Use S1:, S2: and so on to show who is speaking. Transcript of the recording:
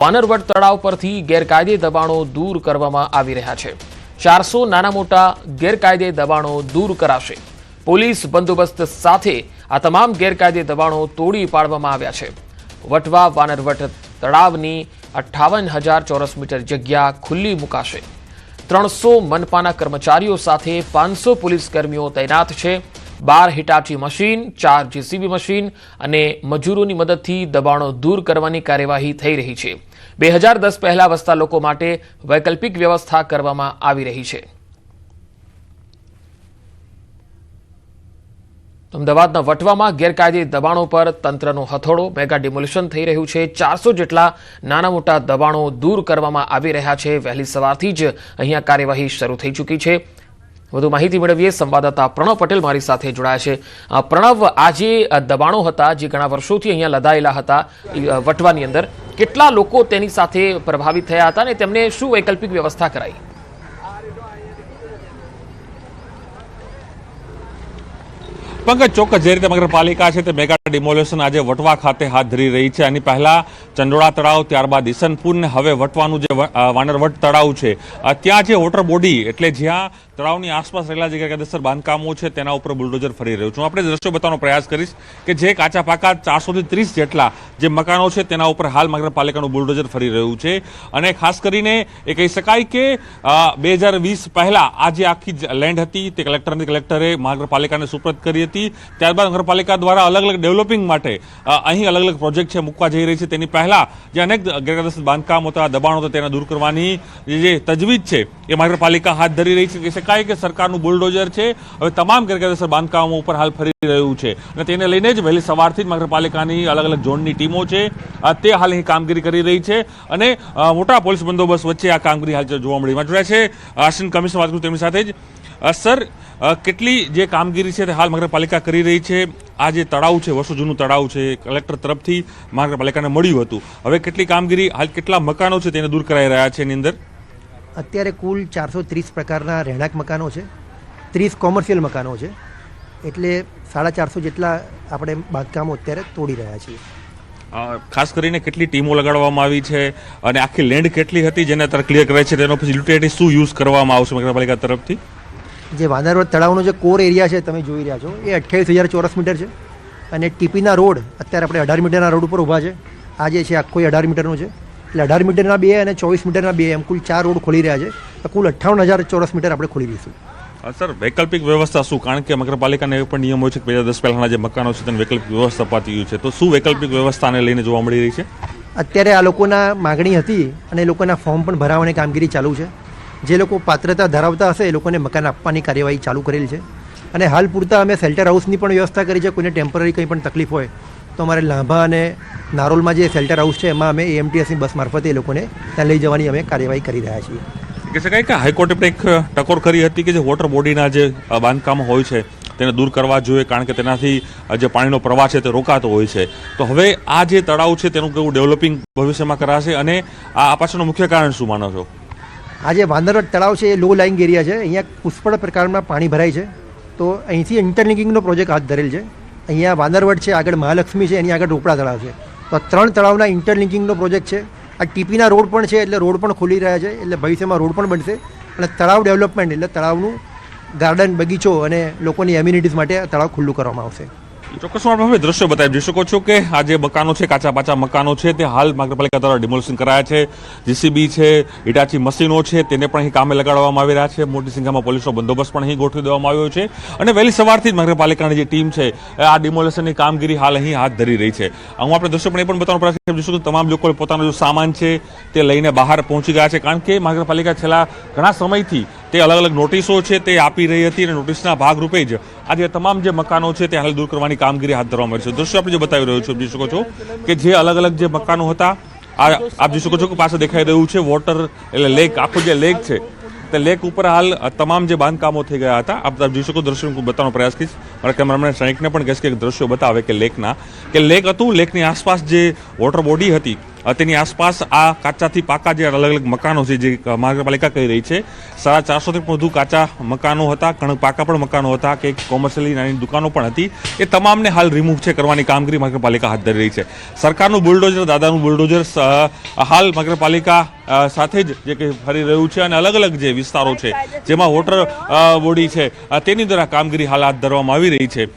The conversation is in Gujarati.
S1: વાનરવડ તળાવ પરથી ગેરકાયદે દબાણો દૂર કરવામાં આવી રહ્યા છે। 400 નાના મોટા ગેરકાયદે દબાણો દૂર કરાશે। પોલીસ બંદોબસ્ત સાથે આ તમામ ગેરકાયદે દબાણો તોડી પાડવામાં આવ્યા છે। વટવા વાનરવડ તળાવની 58,000 ચોરસ મીટર જગ્યા ખુલ્લી મુકાશે। 300 મનપાના કર્મચારીઓ સાથે 500 પોલીસ કર્મીઓ તૈનાત છે। 12 હિટાચી મશીન, 4 જેસીબી મશીન અને મજૂરોની મદદથી દબાણો દૂર કરવાની કાર્યવાહી થઈ રહી છે। 2010 પહેલા વસતા લોકો માટે વૈકલ્પિક વ્યવસ્થા કરવામાં આવી રહી છે। અમદાવાદના વટવામાં ગેરકાયદે દબાણો પર તંત્રનો હથોડો, મેગા ડિમોલિશન થઈ રહ્યું છે। 400 જેટલા નાના મોટા દબાણો દૂર કરવામાં આવી રહ્યા છે। વહેલી સવારથી જ અહીંયા કાર્યવાહી શરૂ થઈ ચૂકી છે। વધુ માહિતી મેળવીએ, સંવાદદાતા પ્રણવ પટેલ મારી સાથે જોડાયા છે। પ્રણવ, આ જે દબાણો હતા, જે ઘણા વર્ષોથી અહીંયા લદાયેલા હતા વટવાની અંદર, કેટલા લોકો તેની સાથે પ્રભાવિત થયા હતા અને તેમને શું વૈકલ્પિક વ્યવસ્થા કરાઈ?
S2: પંકજ, ચોક્કસ જે રીતે નગરપાલિકા છે તે મેગા ડિમોલેશન આજે વટવા ખાતે હાથ ધરી રહી છે। આની પહેલા ચંડોળા તળાવ, ત્યારબાદ ઈસનપુર ને હવે વટવાનું જે વાનરવડ તળાવ છે ત્યાં જે વોટર બોડી એટલે જ્યાં તળાવની આસપાસ રહેલા જે ગેરકાયદેસર બાંધકામો છે તેના ઉપર બુલડોઝર ફરી રહ્યું છું। આપણે દ્રશ્યો બતાવવાનો પ્રયાસ કરીશ કે જે કાચા પાકા 400 થી 30 જેટલા જે મકાનો છે તેના ઉપર હાલ નગરપાલિકાનું બુલડોઝર ફરી રહ્યું છે। અને ખાસ કરીને એ કહી શકાય કે 2020 પહેલા આ જે આખી લેન્ડ હતી તે કલેક્ટરે નગરપાલિકાને સુપ્રત કરી હતી। ત્યારબાદ નગરપાલિકા દ્વારા અલગ અલગ ડેવલપિંગ માટે અહીં અલગ અલગ પ્રોજેક્ટ છે મૂકવા જઈ રહી છે। તેની પહેલા જે અનેક ગેરકાયદેસર બાંધકામ હતા, દબાણો હતા, તેને દૂર કરવાની જે તજવીજ છે એ નગરપાલિકા હાથ ધરી રહી છે। કહી શકાય કે સરકારનું બુલડોઝર છે હવે તમામ ગેરકાયદેસર બાંધકામો ઉપર હાલ ફરી રહ્યું છે અને તેને લઈને જ વહેલી સવારથી જ નગરપાલિકાની અલગ અલગ ઝોનની ટીમો છે તે હાલ અહીં કામગીરી કરી રહી છે અને મોટા પોલીસ બંદોબસ્ત વચ્ચે આ કામગીરી હાલ જોવા મળી જોડાય છે। આસિસ્ટન્ટ કમિશનર વાત કરું તેમની સાથે જ, સર, કેટલી જે કામગીરી છે તે હાલ નગરપાલિકા કરી રહી છે? આ જે તળાવ છે, વર્ષો જૂનું તળાવ છે, કલેક્ટર તરફથી નગરપાલિકાને મળ્યું હતું, હવે કેટલી કામગીરી, હાલ કેટલા મકાનો છે તેને દૂર કરાઈ રહ્યા છે? એની અંદર
S3: અત્યારે કુલ 430 પ્રકારના રહેણાંક મકાનો છે, 30 કોમર્શિયલ મકાનો છે, એટલે 450 જેટલા આપણે બાંધકામો અત્યારે તોડી રહ્યા છીએ।
S2: ખાસ કરીને કેટલી ટીમો લગાડવામાં આવી છે અને આખી લેન્ડ કેટલી હતી જેને અત્યારે ક્લિયર કરાય છે, તેનો પછી યુટિલિટી શું યુઝ કરવામાં આવશે નગરપાલિકા તરફથી?
S3: જે વાનરવડ તળાવનો જે કોર એરિયા છે તમે જોઈ રહ્યા છો એ 28,000 ચોરસ મીટર છે અને ટીપીના રોડ અત્યારે આપણે 18 મીટરના રોડ ઉપર ઊભા છે। આ જે છે આખો 18 મીટરનો છે, એટલે 18 મીટરના 2 અને 24 મીટરના 2 એમ કુલ 4 રોડ ખોલી રહ્યા છે, તો કુલ 58,000 ચોરસ મીટર આપણે ખોલી દઈશું।
S2: સર, વૈકલ્પિક વ્યવસ્થા શું? કારણ કે નગરપાલિકાને એવો પણ નિયમ હોય છે કે 2010 પહેલાના જે મકાનો છે તેને વૈકલ્પિક વ્યવસ્થા અપાતી હોય છે, તો શું વૈકલ્પિક વ્યવસ્થાને લઈને જોવા મળી રહી છે?
S3: અત્યારે આ લોકોના માગણી હતી અને એ લોકોના ફોર્મ પણ ભરાવાની કામગીરી ચાલુ છે। જે લોકો પાત્રતા ધરાવતા હશે એ લોકોને મકાન આપવાની કાર્યવાહી ચાલુ કરેલી છે અને હાલ પૂરતા અમે શેલ્ટર હાઉસની પણ વ્યવસ્થા કરી છે। કોઈને ટેમ્પરરી કંઈ પણ તકલીફ હોય તો અમારે લાંભા અને નારોલમાં જે શેલ્ટર હાઉસ છે એમાં અમે એએમટીએસની બસ મારફતે એ લોકોને ત્યાં લઈ જવાની અમે કાર્યવાહી કરી રહ્યા છીએ।
S2: કહી શકાય કે હાઈકોર્ટે પણ એક ટકોર કરી હતી કે જે વોટર બોડીના જે બાંધકામો હોય છે તેને દૂર કરવા જોઈએ, કારણ કે તેનાથી જે પાણીનો પ્રવાહ છે તે રોકાતો હોય છે। તો હવે આ જે તળાવ છે તેનું કેવું ડેવલપિંગ ભવિષ્યમાં કરાશે અને આ પાછળનું મુખ્ય કારણ શું માનો છો?
S3: આ જે વાનરવડ તળાવ છે એ લો લાઇંગ એરિયા છે, અહીંયા પુષ્કળ પ્રકારમાં પાણી ભરાય છે, તો અહીંથી ઇન્ટરલિંકિંગનો પ્રોજેક્ટ હાથ ધરેલ છે। અહીંયા વાનરવડ છે, આગળ મહાલક્ષ્મી છે, એની આગળ રોપડા તળાવ છે, તો આ 3 તળાવના ઇન્ટરલિંકિંગનો પ્રોજેક્ટ છે। આ ટીપીના રોડ પણ છે, એટલે રોડ પણ ખોલી રહ્યા છે, એટલે ભવિષ્યમાં રોડ પણ બનશે અને તળાવ ડેવલપમેન્ટ એટલે તળાવનું ગાર્ડન, બગીચો અને લોકોની એમ્યુનિટીઝ માટે આ તળાવ ખુલ્લું કરવામાં આવશે।
S2: ચોક્કસ હવે દ્રશ્યો બતાવી જોઈ શકો છો કે આ જે મકાનો છે, કાચા પાચા મકાનો છે, તે હાલ નગરપાલિકા દ્વારા ડિમોલિશન કરાયા છે। જીસીબી છે, હિટાચી મશીનો છે, તેને પણ અહીં કામે લગાડવામાં આવી રહ્યા છે। મોટી સંખ્યામાં પોલીસનો બંદોબસ્ત પણ અહીં ગોઠવી દેવામાં આવ્યો છે અને વહેલી સવારથી જ નગરપાલિકાની જે ટીમ છે આ ડિમોલિશનની કામગીરી હાલ અહીં હાથ ધરી રહી છે। હું આપણે દ્રશ્યો પણ એ પણ બતાવવાનો પ્રયાસ કરી જોઈશું કે તમામ લોકો પોતાનો જે સામાન છે તે લઈને બહાર પહોંચી ગયા છે, કારણ કે નગરપાલિકા છેલ્લા ઘણા સમયથી તે અલગ અલગ નોટિસો છે તે આપી રહી હતી અને નોટિસના ભાગરૂપે જ આજે તમામ જે મકાનો છે તે હાલ દૂર કરવાની કામગીરી હાથ ધરવામાં આવી છે। દ્રશ્યો આપણે જે બતાવી રહ્યો છું, જોઈ શકો છો કે જે અલગ અલગ જે મકાનો હતા આપ જોઈ શકો છો કે પાછળ દેખાઈ રહ્યું છે વોટર એટલે લેક, આખો જે લેક છે તે લેક ઉપર હાલ તમામ જે બાંધકામો થઈ ગયા હતા। આપ જોઈ શકો, દ્રશ્યો બતાવવાનો પ્રયાસ કરીશ, મારા કેમેરામેન સૈનિકને પણ કહેશ કે દ્રશ્યો બતાવે કે લેક હતું, લેકની આસપાસ જે વોટર બોડી હતી તેની આસપાસ આ કાચાથી પાકા જે અલગ અલગ મકાનો છે જે મહાનગરપાલિકા કહી રહી છે 450 થી વધુ કાચા મકાનો હતા, ઘણા પાકા પણ મકાનો હતા કે કોમર્શિયલી નાની દુકાનો પણ હતી, એ તમામને હાલ રિમૂવ છે કરવાની કામગીરી મહાનગરપાલિકા હાથ ધરી રહી છે. સરકારનું બુલડોઝર, દાદાનું બુલડોઝર હાલ મહાનગરપાલિકા સાથે જ જે કંઈ ફરી રહ્યું છે અને અલગ અલગ જે વિસ્તારો છે જેમાં વોટર બોડી છે તેની દ્વારા કામગીરી હાલ હાથ ધરવામાં આવી રહી છે.